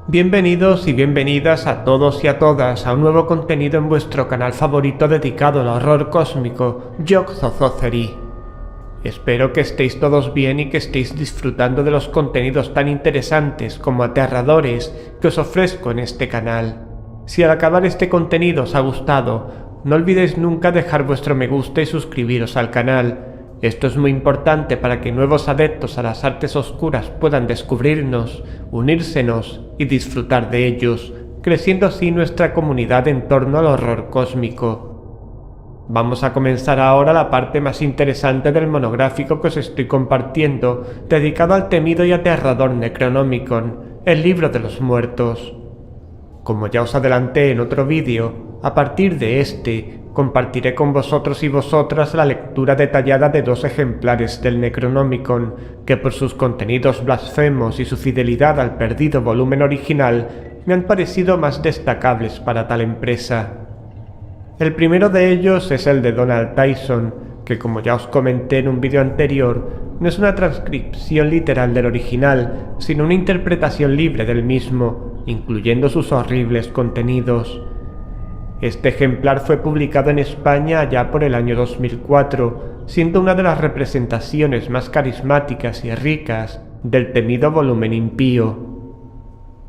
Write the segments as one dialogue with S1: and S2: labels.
S1: Bienvenidos y bienvenidas a todos y a todas a un nuevo contenido en vuestro canal favorito dedicado al horror cósmico, Yog-Sothothery. Espero que estéis todos bien y que estéis disfrutando de los contenidos tan interesantes como aterradores que os ofrezco en este canal. Si al acabar este contenido os ha gustado, no olvidéis nunca dejar vuestro me gusta y suscribiros al canal. Esto es muy importante para que nuevos adeptos a las artes oscuras puedan descubrirnos, unírsenos y disfrutar de ellos, creciendo así nuestra comunidad en torno al horror cósmico. Vamos a comenzar ahora la parte más interesante del monográfico que os estoy compartiendo, dedicado al temido y aterrador Necronomicon, el libro de los muertos. Como ya os adelanté en otro vídeo, a partir de este, compartiré con vosotros y vosotras la lectura detallada de 2 ejemplares del Necronomicon, que por sus contenidos blasfemos y su fidelidad al perdido volumen original, me han parecido más destacables para tal empresa. El primero de ellos es el de Donald Tyson, que como ya os comenté en un vídeo anterior, no es una transcripción literal del original, sino una interpretación libre del mismo, incluyendo sus horribles contenidos. Este ejemplar fue publicado en España allá por el año 2004, siendo una de las representaciones más carismáticas y ricas del temido volumen impío.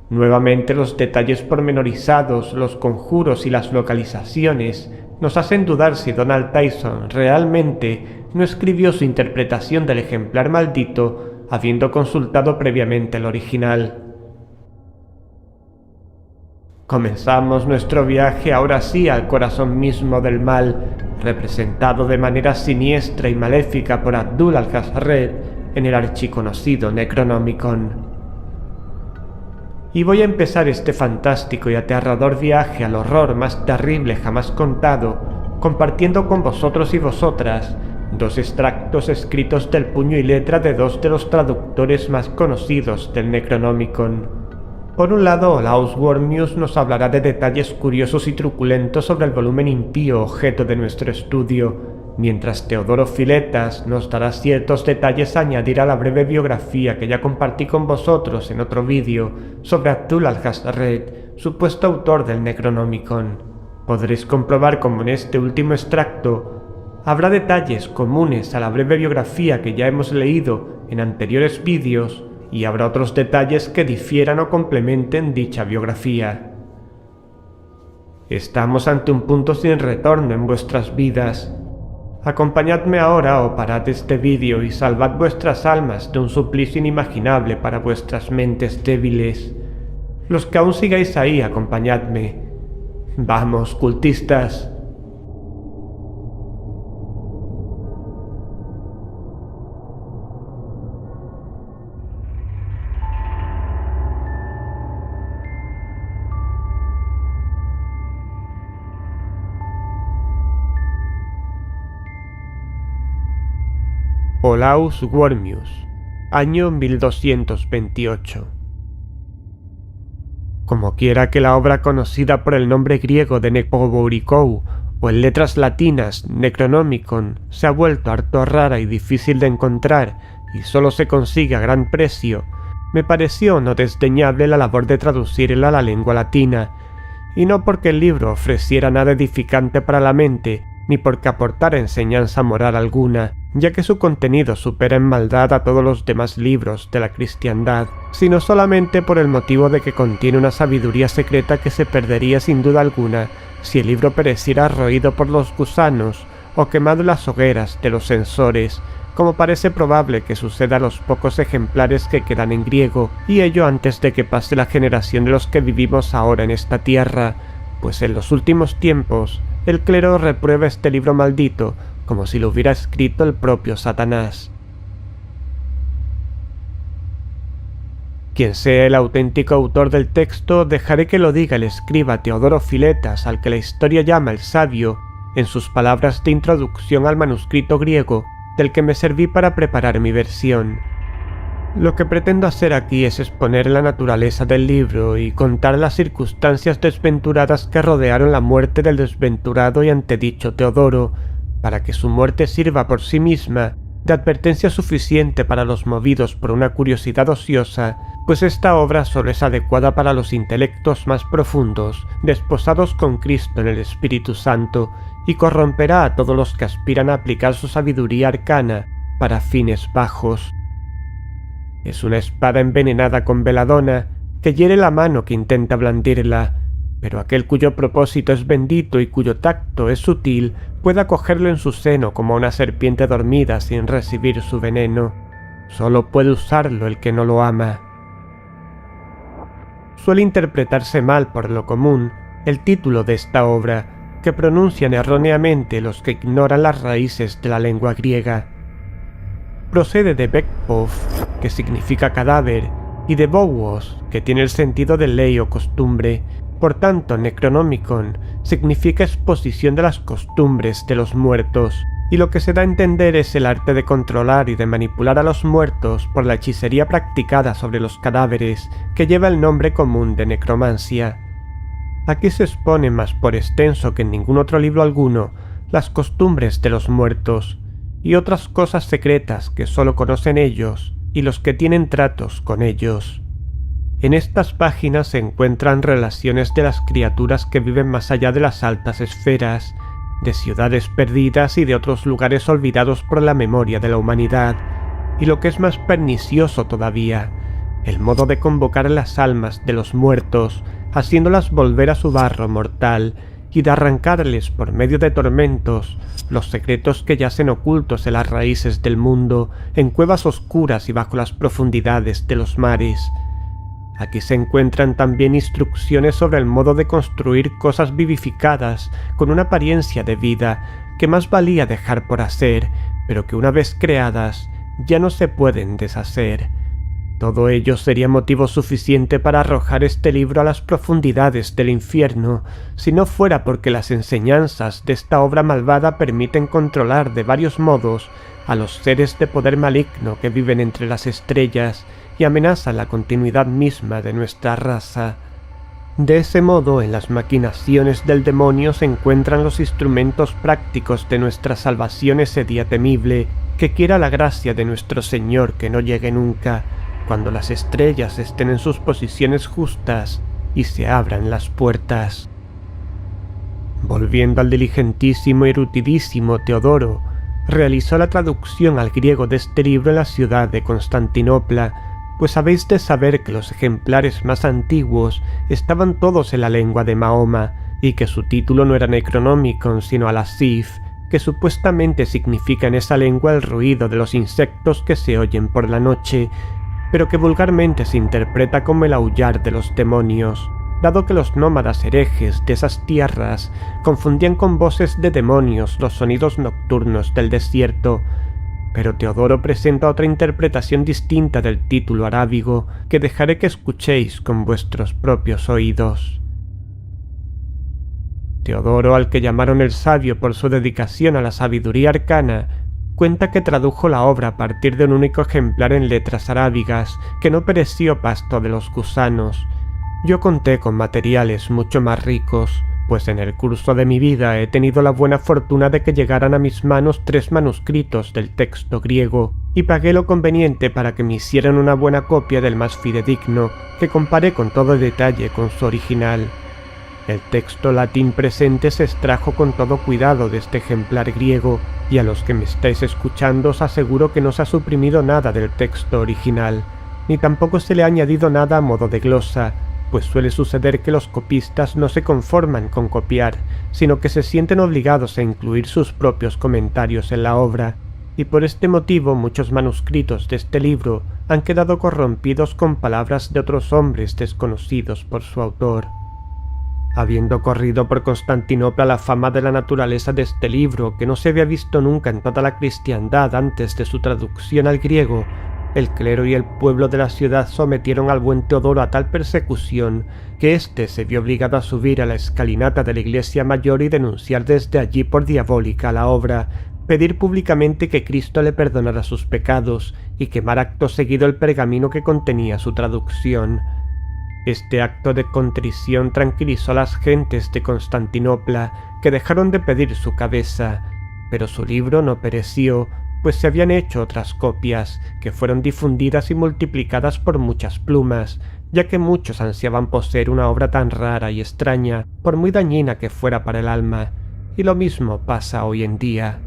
S1: Nuevamente los detalles pormenorizados, los conjuros y las localizaciones nos hacen dudar si Donald Tyson realmente no escribió su interpretación del ejemplar maldito habiendo consultado previamente el original. Comenzamos nuestro viaje ahora sí al corazón mismo del mal, representado de manera siniestra y maléfica por Abdul al-Jazred en el archiconocido Necronomicon. Y voy a empezar este fantástico y aterrador viaje al horror más terrible jamás contado, compartiendo con vosotros y vosotras 2 extractos escritos del puño y letra de 2 de los traductores más conocidos del Necronomicon. Por un lado, Olaus Wormius nos hablará de detalles curiosos y truculentos sobre el volumen impío objeto de nuestro estudio, mientras Teodoro Filetas nos dará ciertos detalles a añadir a la breve biografía que ya compartí con vosotros en otro vídeo sobre Abdul al-Jazred, supuesto autor del Necronomicon. Podréis comprobar como en este último extracto habrá detalles comunes a la breve biografía que ya hemos leído en anteriores vídeos, y habrá otros detalles que difieran o complementen dicha biografía. Estamos ante un punto sin retorno en vuestras vidas. Acompañadme ahora o parad este vídeo y salvad vuestras almas de un suplicio inimaginable para vuestras mentes débiles. Los que aún sigáis ahí, acompañadme. Vamos, cultistas. Olaus Wormius, año 1228. Como quiera que la obra conocida por el nombre griego de Necrobouricou o en letras latinas Necronomicon se ha vuelto harto rara y difícil de encontrar y solo se consigue a gran precio, me pareció no desdeñable la labor de traducirla a la lengua latina, y no porque el libro ofreciera nada edificante para la mente, ni porque aportara enseñanza moral alguna, ya que su contenido supera en maldad a todos los demás libros de la cristiandad, sino solamente por el motivo de que contiene una sabiduría secreta que se perdería sin duda alguna si el libro pereciera roído por los gusanos o quemado en las hogueras de los censores, como parece probable que suceda a los pocos ejemplares que quedan en griego, y ello antes de que pase la generación de los que vivimos ahora en esta tierra, pues en los últimos tiempos el clero reprueba este libro maldito como si lo hubiera escrito el propio Satanás. Quien sea el auténtico autor del texto, dejaré que lo diga el escriba Teodoro Filetas, al que la historia llama el sabio, en sus palabras de introducción al manuscrito griego del que me serví para preparar mi versión. Lo que pretendo hacer aquí es exponer la naturaleza del libro y contar las circunstancias desventuradas que rodearon la muerte del desventurado y antedicho Teodoro, para que su muerte sirva por sí misma de advertencia suficiente para los movidos por una curiosidad ociosa, pues esta obra solo es adecuada para los intelectos más profundos, desposados con Cristo en el Espíritu Santo, y corromperá a todos los que aspiran a aplicar su sabiduría arcana para fines bajos. Es una espada envenenada con veladona que hiere la mano que intenta blandirla, pero aquel cuyo propósito es bendito y cuyo tacto es sutil puede acogerlo en su seno como una serpiente dormida sin recibir su veneno. Solo puede usarlo el que no lo ama. Suele interpretarse mal por lo común el título de esta obra, que pronuncian erróneamente los que ignoran las raíces de la lengua griega. Procede de Bekpov, que significa cadáver, y de Bouos, que tiene el sentido de ley o costumbre. Por tanto, Necronomicon significa exposición de las costumbres de los muertos, y lo que se da a entender es el arte de controlar y de manipular a los muertos por la hechicería practicada sobre los cadáveres, que lleva el nombre común de necromancia. Aquí se expone más por extenso que en ningún otro libro alguno las costumbres de los muertos, y otras cosas secretas que solo conocen ellos y los que tienen tratos con ellos. En estas páginas se encuentran relaciones de las criaturas que viven más allá de las altas esferas, de ciudades perdidas y de otros lugares olvidados por la memoria de la humanidad, y lo que es más pernicioso todavía, el modo de convocar las almas de los muertos, haciéndolas volver a su barro mortal, y de arrancarles por medio de tormentos los secretos que yacen ocultos en las raíces del mundo, en cuevas oscuras y bajo las profundidades de los mares. Aquí se encuentran también instrucciones sobre el modo de construir cosas vivificadas con una apariencia de vida que más valía dejar por hacer, pero que una vez creadas ya no se pueden deshacer. Todo ello sería motivo suficiente para arrojar este libro a las profundidades del infierno, si no fuera porque las enseñanzas de esta obra malvada permiten controlar de varios modos a los seres de poder maligno que viven entre las estrellas y amenazan la continuidad misma de nuestra raza. De ese modo, en las maquinaciones del demonio se encuentran los instrumentos prácticos de nuestra salvación ese día temible, que quiera la gracia de nuestro Señor que no llegue nunca, cuando las estrellas estén en sus posiciones justas y se abran las puertas. Volviendo al diligentísimo y erudidísimo Teodoro, realizó la traducción al griego de este libro en la ciudad de Constantinopla, pues habéis de saber que los ejemplares más antiguos estaban todos en la lengua de Mahoma, y que su título no era Necronomicon sino Alasif, que supuestamente significa en esa lengua el ruido de los insectos que se oyen por la noche, pero que vulgarmente se interpreta como el aullar de los demonios, dado que los nómadas herejes de esas tierras confundían con voces de demonios los sonidos nocturnos del desierto. Pero Teodoro presenta otra interpretación distinta del título arábigo que dejaré que escuchéis con vuestros propios oídos. Teodoro, al que llamaron el sabio por su dedicación a la sabiduría arcana, cuenta que tradujo la obra a partir de un único ejemplar en letras arábigas que no pereció pasto de los gusanos. Yo conté con materiales mucho más ricos, pues en el curso de mi vida he tenido la buena fortuna de que llegaran a mis manos 3 manuscritos del texto griego, y pagué lo conveniente para que me hicieran una buena copia del más fidedigno, que comparé con todo detalle con su original. El texto latín presente se extrajo con todo cuidado de este ejemplar griego, y a los que me estáis escuchando os aseguro que no se ha suprimido nada del texto original, ni tampoco se le ha añadido nada a modo de glosa, pues suele suceder que los copistas no se conforman con copiar, sino que se sienten obligados a incluir sus propios comentarios en la obra, y por este motivo muchos manuscritos de este libro han quedado corrompidos con palabras de otros hombres desconocidos por su autor. Habiendo corrido por Constantinopla la fama de la naturaleza de este libro, que no se había visto nunca en toda la cristiandad antes de su traducción al griego, el clero y el pueblo de la ciudad sometieron al buen Teodoro a tal persecución que éste se vio obligado a subir a la escalinata de la iglesia mayor y denunciar desde allí por diabólica la obra, pedir públicamente que Cristo le perdonara sus pecados y quemar acto seguido el pergamino que contenía su traducción. Este acto de contrición tranquilizó a las gentes de Constantinopla, que dejaron de pedir su cabeza, pero su libro no pereció, pues se habían hecho otras copias, que fueron difundidas y multiplicadas por muchas plumas, ya que muchos ansiaban poseer una obra tan rara y extraña, por muy dañina que fuera para el alma, y lo mismo pasa hoy en día.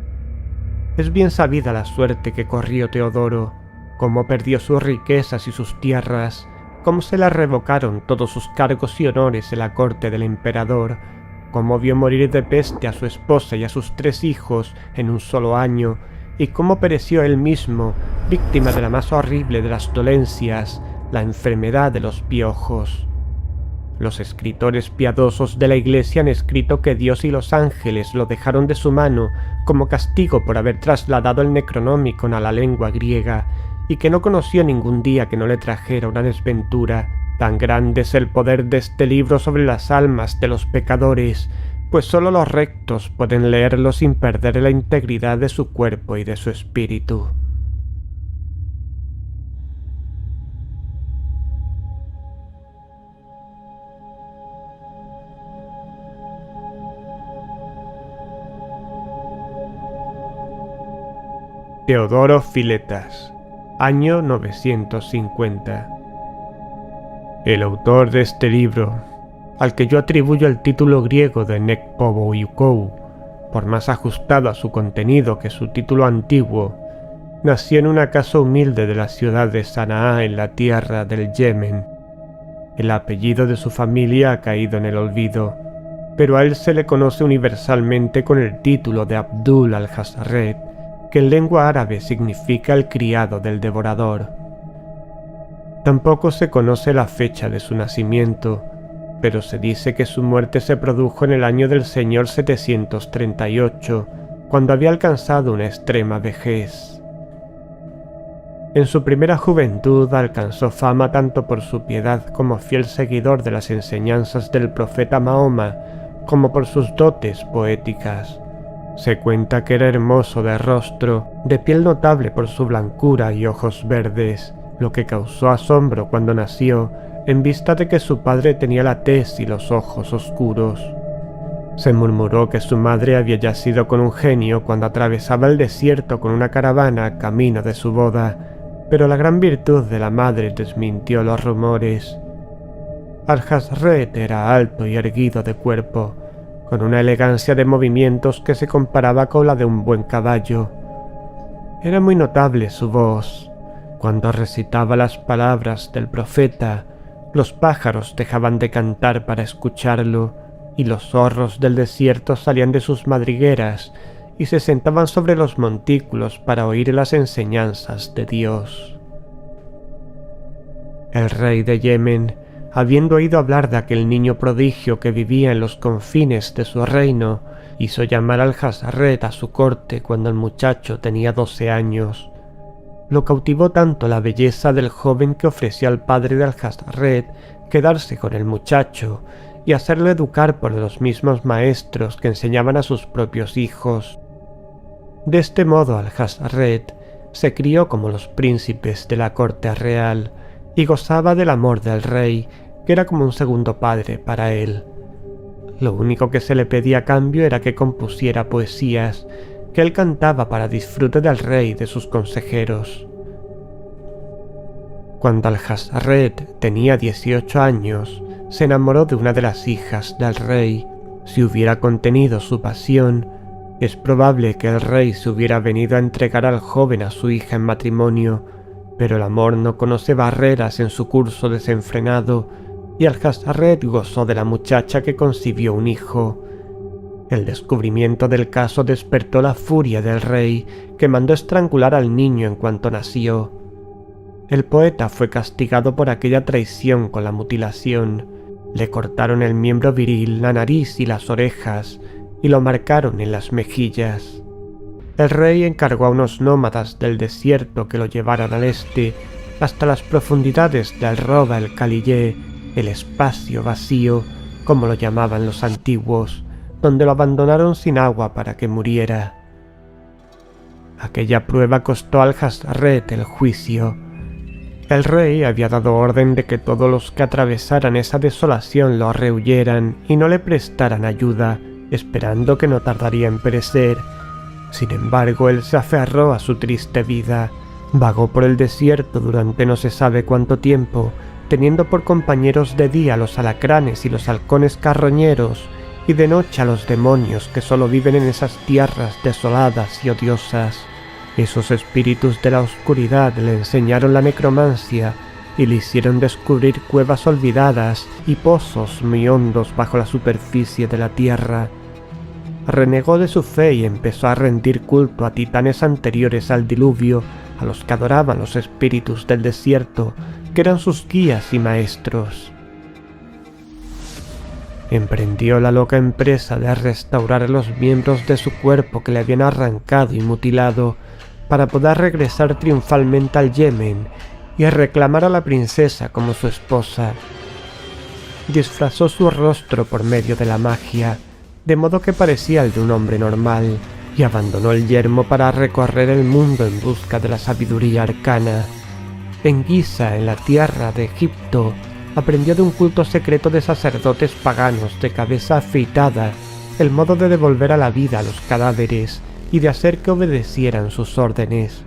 S1: Es bien sabida la suerte que corrió Teodoro, cómo perdió sus riquezas y sus tierras, cómo se le revocaron todos sus cargos y honores en la corte del emperador, cómo vio morir de peste a su esposa y a sus 3 hijos en un solo año, y cómo pereció él mismo, víctima de la más horrible de las dolencias, la enfermedad de los piojos. Los escritores piadosos de la Iglesia han escrito que Dios y los ángeles lo dejaron de su mano como castigo por haber trasladado el Necronomicon a la lengua griega, y que no conoció ningún día que no le trajera una desventura. Tan grande es el poder de este libro sobre las almas de los pecadores, pues sólo los rectos pueden leerlo sin perder la integridad de su cuerpo y de su espíritu. Teodoro Filetas, año 950. El autor de este libro, al que yo atribuyo el título griego de Nekpoboikou, por más ajustado a su contenido que su título antiguo, nació en una casa humilde de la ciudad de Sanaa en la tierra del Yemen. El apellido de su familia ha caído en el olvido, pero a él se le conoce universalmente con el título de Abdul al-Jazarret, que en lengua árabe significa el criado del devorador. Tampoco se conoce la fecha de su nacimiento, pero se dice que su muerte se produjo en el año del Señor 738, cuando había alcanzado una extrema vejez. En su primera juventud alcanzó fama tanto por su piedad como fiel seguidor de las enseñanzas del profeta Mahoma, como por sus dotes poéticas. Se cuenta que era hermoso de rostro, de piel notable por su blancura y ojos verdes, lo que causó asombro cuando nació, en vista de que su padre tenía la tez y los ojos oscuros. Se murmuró que su madre había yacido con un genio cuando atravesaba el desierto con una caravana camino de su boda, pero la gran virtud de la madre desmintió los rumores. Al-Jazarret era alto y erguido de cuerpo, con una elegancia de movimientos que se comparaba con la de un buen caballo. Era muy notable su voz. Cuando recitaba las palabras del profeta, los pájaros dejaban de cantar para escucharlo, y los zorros del desierto salían de sus madrigueras y se sentaban sobre los montículos para oír las enseñanzas de Dios. El rey de Yemen, habiendo oído hablar de aquel niño prodigio que vivía en los confines de su reino, hizo llamar al Jazarret a su corte cuando el muchacho tenía 12 años. Lo cautivó tanto la belleza del joven que ofreció al padre de Al-Jazarret quedarse con el muchacho y hacerlo educar por los mismos maestros que enseñaban a sus propios hijos. De este modo Al-Jazarret se crió como los príncipes de la corte real y gozaba del amor del rey, que era como un segundo padre para él. Lo único que se le pedía a cambio era que compusiera poesías, que él cantaba para disfrute del rey y de sus consejeros. Cuando Al-Jazarret tenía 18 años, se enamoró de una de las hijas del rey. Si hubiera contenido su pasión, es probable que el rey se hubiera venido a entregar al joven a su hija en matrimonio, pero el amor no conoce barreras en su curso desenfrenado, y Al-Jazarret gozó de la muchacha que concibió un hijo. El descubrimiento del caso despertó la furia del rey, que mandó estrangular al niño en cuanto nació. El poeta fue castigado por aquella traición con la mutilación. Le cortaron el miembro viril, la nariz y las orejas, y lo marcaron en las mejillas. El rey encargó a unos nómadas del desierto que lo llevaran al este, hasta las profundidades del Roba el Khalilé, el espacio vacío, como lo llamaban los antiguos, donde lo abandonaron sin agua para que muriera. Aquella prueba costó al Jazarret el juicio. El rey había dado orden de que todos los que atravesaran esa desolación lo rehuyeran y no le prestaran ayuda, esperando que no tardaría en perecer, Sin embargo, él se aferró a su triste vida. Vagó por el desierto durante no se sabe cuánto tiempo, teniendo por compañeros de día a los alacranes y los halcones carroñeros, y de noche a los demonios que solo viven en esas tierras desoladas y odiosas. Esos espíritus de la oscuridad le enseñaron la necromancia y le hicieron descubrir cuevas olvidadas y pozos muy hondos bajo la superficie de la tierra. Renegó de su fe y empezó a rendir culto a titanes anteriores al diluvio, a los que adoraban los espíritus del desierto, que eran sus guías y maestros. Emprendió la loca empresa de restaurar los miembros de su cuerpo que le habían arrancado y mutilado, para poder regresar triunfalmente al Yemen y reclamar a la princesa como su esposa. Disfrazó su rostro por medio de la magia, de modo que parecía el de un hombre normal, y abandonó el yermo para recorrer el mundo en busca de la sabiduría arcana. En Giza, en la tierra de Egipto, aprendió de un culto secreto de sacerdotes paganos de cabeza afeitada el modo de devolver a la vida a los cadáveres y de hacer que obedecieran sus órdenes.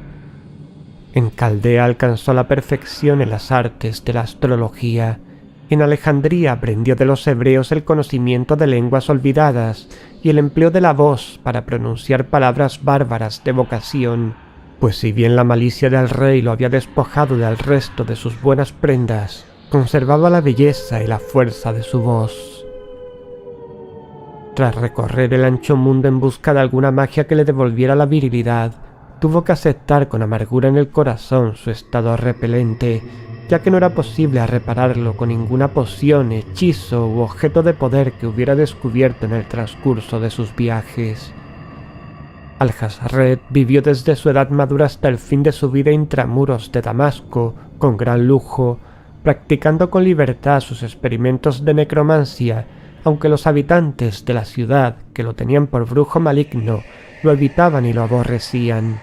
S1: En Caldea alcanzó la perfección en las artes de la astrología. En Alejandría aprendió de los hebreos el conocimiento de lenguas olvidadas y el empleo de la voz para pronunciar palabras bárbaras de vocación, pues si bien la malicia del rey lo había despojado del resto de sus buenas prendas, conservaba la belleza y la fuerza de su voz. Tras recorrer el ancho mundo en busca de alguna magia que le devolviera la virilidad, tuvo que aceptar con amargura en el corazón su estado repelente, ya que no era posible repararlo con ninguna poción, hechizo u objeto de poder que hubiera descubierto en el transcurso de sus viajes. Alhazred vivió desde su edad madura hasta el fin de su vida intramuros de Damasco, con gran lujo, practicando con libertad sus experimentos de necromancia, aunque los habitantes de la ciudad, que lo tenían por brujo maligno, lo evitaban y lo aborrecían.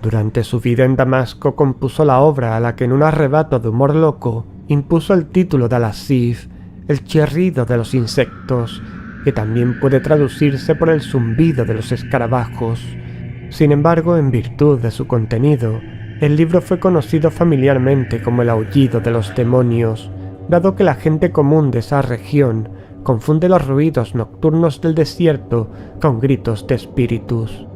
S1: Durante su vida en Damasco compuso la obra a la que en un arrebato de humor loco impuso el título de Al-Asif, el chirrido de los insectos, que también puede traducirse por el zumbido de los escarabajos. Sin embargo, en virtud de su contenido, el libro fue conocido familiarmente como el aullido de los demonios, dado que la gente común de esa región confunde los ruidos nocturnos del desierto con gritos de espíritus.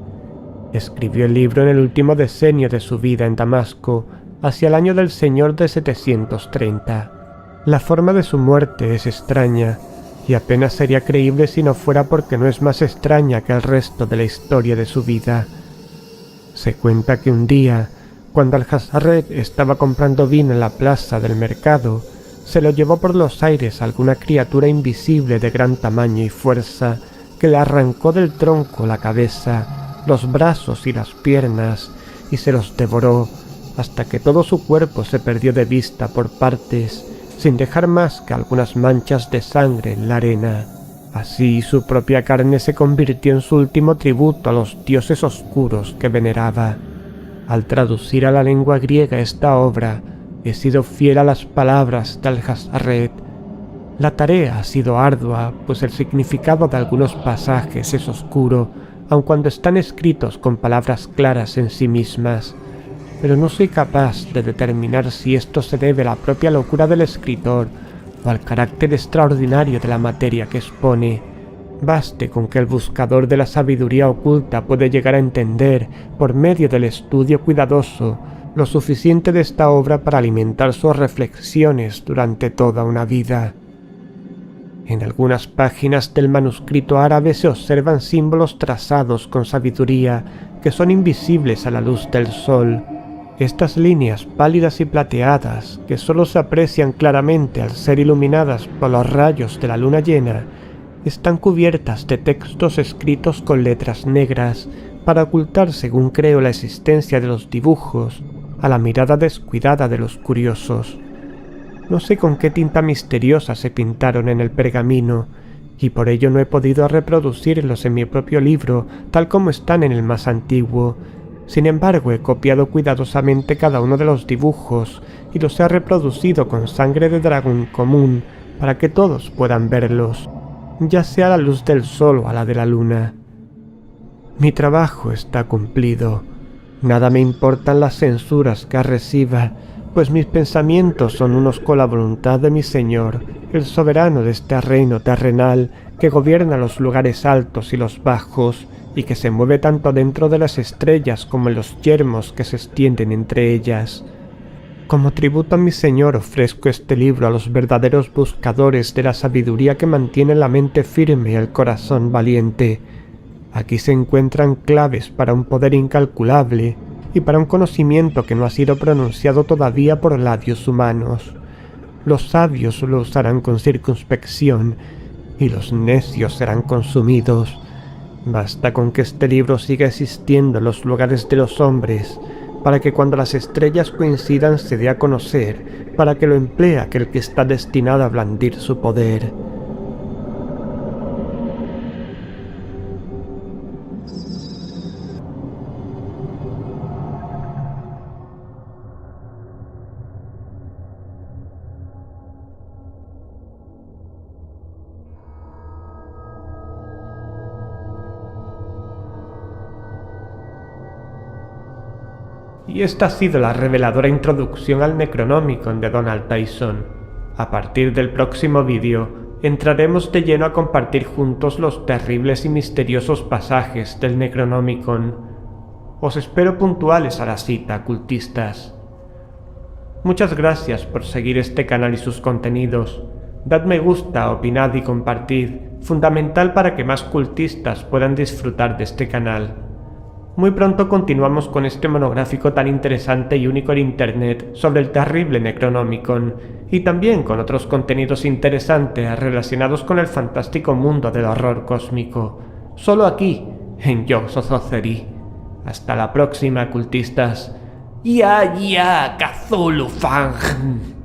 S1: Escribió el libro en el último decenio de su vida en Damasco, hacia el año del Señor de 730. La forma de su muerte es extraña, y apenas sería creíble si no fuera porque no es más extraña que el resto de la historia de su vida. Se cuenta que un día, cuando Alhazred estaba comprando vino en la plaza del mercado, se lo llevó por los aires alguna criatura invisible de gran tamaño y fuerza, que le arrancó del tronco la cabeza, los brazos y las piernas, y se los devoró, hasta que todo su cuerpo se perdió de vista por partes, sin dejar más que algunas manchas de sangre en la arena. Así su propia carne se convirtió en su último tributo a los dioses oscuros que veneraba. Al traducir a la lengua griega esta obra, he sido fiel a las palabras de Alhazred. La tarea ha sido ardua, pues el significado de algunos pasajes es oscuro, aun cuando están escritos con palabras claras en sí mismas. Pero no soy capaz de determinar si esto se debe a la propia locura del escritor o al carácter extraordinario de la materia que expone. Baste con que el buscador de la sabiduría oculta puede llegar a entender, por medio del estudio cuidadoso, lo suficiente de esta obra para alimentar sus reflexiones durante toda una vida. En algunas páginas del manuscrito árabe se observan símbolos trazados con sabiduría que son invisibles a la luz del sol. Estas líneas pálidas y plateadas, que solo se aprecian claramente al ser iluminadas por los rayos de la luna llena, están cubiertas de textos escritos con letras negras para ocultar, según creo, la existencia de los dibujos a la mirada descuidada de los curiosos. No sé con qué tinta misteriosa se pintaron en el pergamino, y por ello no he podido reproducirlos en mi propio libro tal como están en el más antiguo. Sin embargo, he copiado cuidadosamente cada uno de los dibujos y los he reproducido con sangre de dragón común para que todos puedan verlos, ya sea a la luz del sol o a la de la luna. Mi trabajo está cumplido. Nada me importan las censuras que reciba, pues mis pensamientos son unos con la voluntad de mi Señor, el soberano de este reino terrenal, que gobierna los lugares altos y los bajos, y que se mueve tanto dentro de las estrellas como en los yermos que se extienden entre ellas. Como tributo a mi Señor ofrezco este libro a los verdaderos buscadores de la sabiduría que mantiene la mente firme y el corazón valiente. Aquí se encuentran claves para un poder incalculable y para un conocimiento que no ha sido pronunciado todavía por labios humanos. Los sabios lo usarán con circunspección y los necios serán consumidos. Basta con que este libro siga existiendo en los lugares de los hombres, para que cuando las estrellas coincidan se dé a conocer, para que lo emplee aquel que está destinado a blandir su poder. Y esta ha sido la reveladora introducción al Necronomicon de Donald Tyson. A partir del próximo vídeo, entraremos de lleno a compartir juntos los terribles y misteriosos pasajes del Necronomicon. Os espero puntuales a la cita, cultistas. Muchas gracias por seguir este canal y sus contenidos. Dad me gusta, opinad y compartid, fundamental para que más cultistas puedan disfrutar de este canal. Muy pronto continuamos con este monográfico tan interesante y único en internet sobre el terrible Necronomicon, y también con otros contenidos interesantes relacionados con el fantástico mundo del horror cósmico, solo aquí, en Yog-Sothothery. Hasta la próxima, cultistas. Ya, Cthulhu Fang.